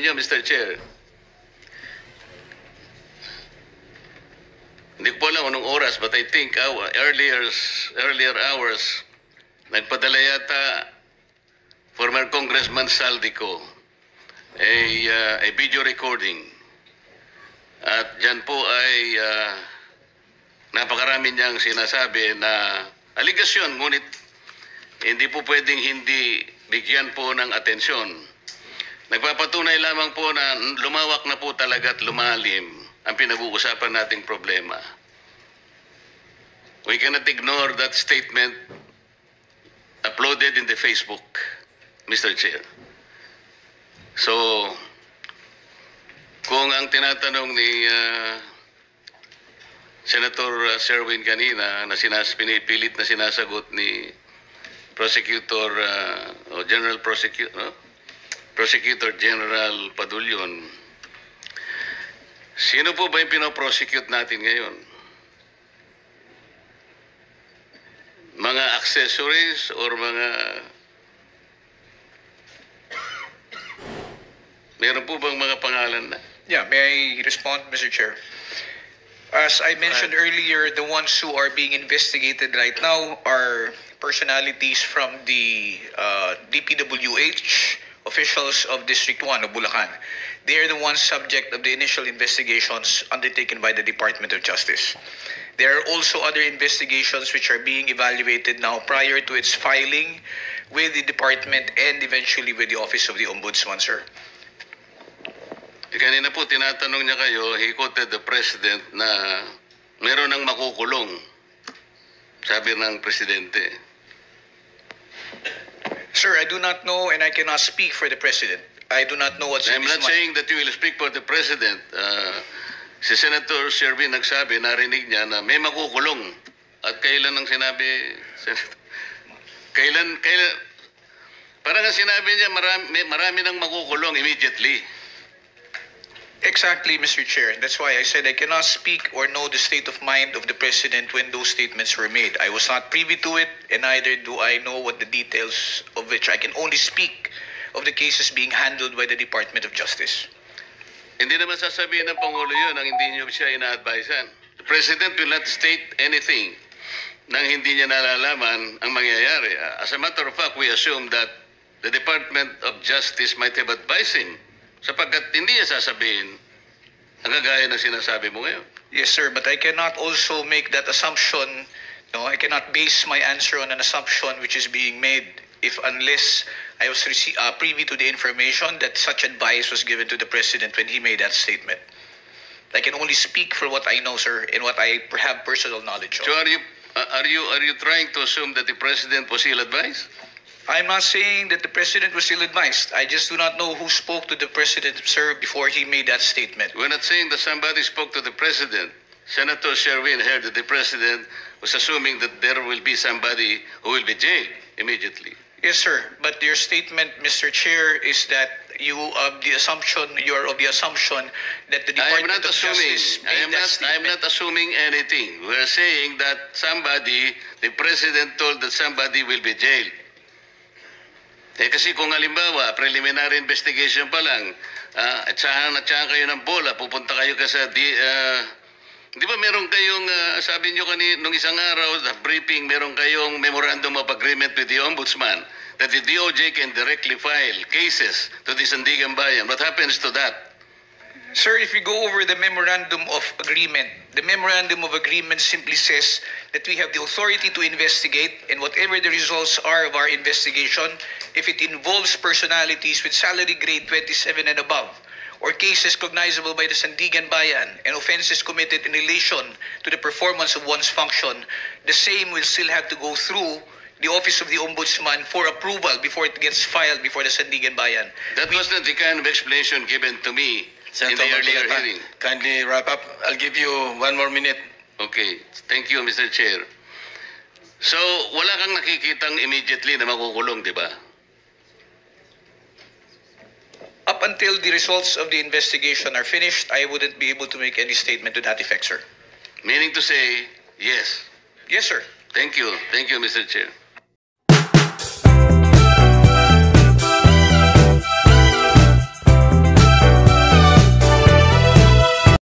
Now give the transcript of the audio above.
inyo, Mr. Chair. Hindi ko po alam anong oras, but I think earlier hours, nagpadala yata former Congressman Saldico a video recording. At dyan po ay napakarami niyang sinasabi na aligasyon, ngunit hindi po pwedeng hindi bigyan po ng atensyon. Nagpapatunay lamang po na lumawak na po talaga at lumalim ang pinag-uusapan nating problema. We cannot ignore that statement uploaded in the Facebook, Mr. Chair. So, kung ang tinatanong ni Senator Sherwin kanina na pinipilit na sinasagot ni Prosecutor Prosecutor General Padulyon, sino po ba yung pinoprosecute natin ngayon? Mga accessories or meron po bang mga pangalan na? Yeah, may I respond, Mr. Chair? As I mentioned earlier, the ones who are being investigated right now are personalities from the DPWH, officials of District 1 of Bulacan. They are the ones subject of the initial investigations undertaken by the Department of Justice. There are also other investigations which are being evaluated now prior to its filing with the department and eventually with the Office of the Ombudsman, sir. Kanina po tinatanong niya kayo, he quoted the President na meron ng makukulong, sabi ng Presidente. Sir, I do not know and I cannot speak for the President. I do not know what's in I'm his not saying that you will speak for the President. Si Senator Sherwin nagsabi, narinig niya na may makukulong. At kailan ang sinabi, kailan, parang ang sinabi niya, marami nang makukulong immediately. Exactly, Mr. Chair. That's why I said I cannot speak or know the state of mind of the President when those statements were made. I was not privy to it, and neither do I know what the details of which I can only speak of the cases being handled by the Department of Justice. Hindi naman sasabihin ng Pangulo yun ang hindi niyo siya ina-advisean. The President will not state anything nang hindi niya nalalaman ang mangyayari. As a matter of fact, we assume that the Department of Justice might have advised him sapagkat hindi niya sasabihin ang kagaya ng sinasabi mo ngayon. Yes, sir, but I cannot also make that assumption. No, I cannot base my answer on an assumption which is being made unless I was privy to the information that such advice was given to the President when he made that statement. I can only speak for what I know, sir, and what I have personal knowledge of. So are you trying to assume that the President was ill-advised? I'm not saying that the President was ill-advised. I just do not know who spoke to the President, sir, before he made that statement. We're not saying that somebody spoke to the President. Senator Sherwin heard that the President was assuming that there will be somebody who will be jailed immediately. Yes, sir. But your statement, Mr. Chair, is that you are of the assumption that the Department of Justice made that statement. I'm not assuming anything. We're saying that the President told that somebody will be jailed. Kasi kung halimbawa, preliminary investigation pa lang, at saan kayo ng bola, pupunta kayo sa di ba meron kayong, sabi nyo nung isang araw, the briefing, meron kayong memorandum of agreement with the Ombudsman that the DOJ can directly file cases to the Sandigan Bayan. What happens to that? Sir, if we go over the memorandum of agreement simply says that we have the authority to investigate, and whatever the results are of our investigation, if it involves personalities with salary grade 27 and above, or cases cognizable by the Sandigan Bayan and offenses committed in relation to the performance of one's function, the same will still have to go through the Office of the Ombudsman for approval before it gets filed before the Sandigan Bayan. That was not the kind of explanation given to me in the earlier hearing. Kindly wrap up. I'll give you 1 more minute. Okay. Thank you, Mr. Chair. So, wala kang nakikitang immediately na makukulong, di ba? Up until the results of the investigation are finished, I wouldn't be able to make any statement to that effect, sir. Meaning to say, yes. Yes, sir. Thank you. Thank you, Mr. Chair.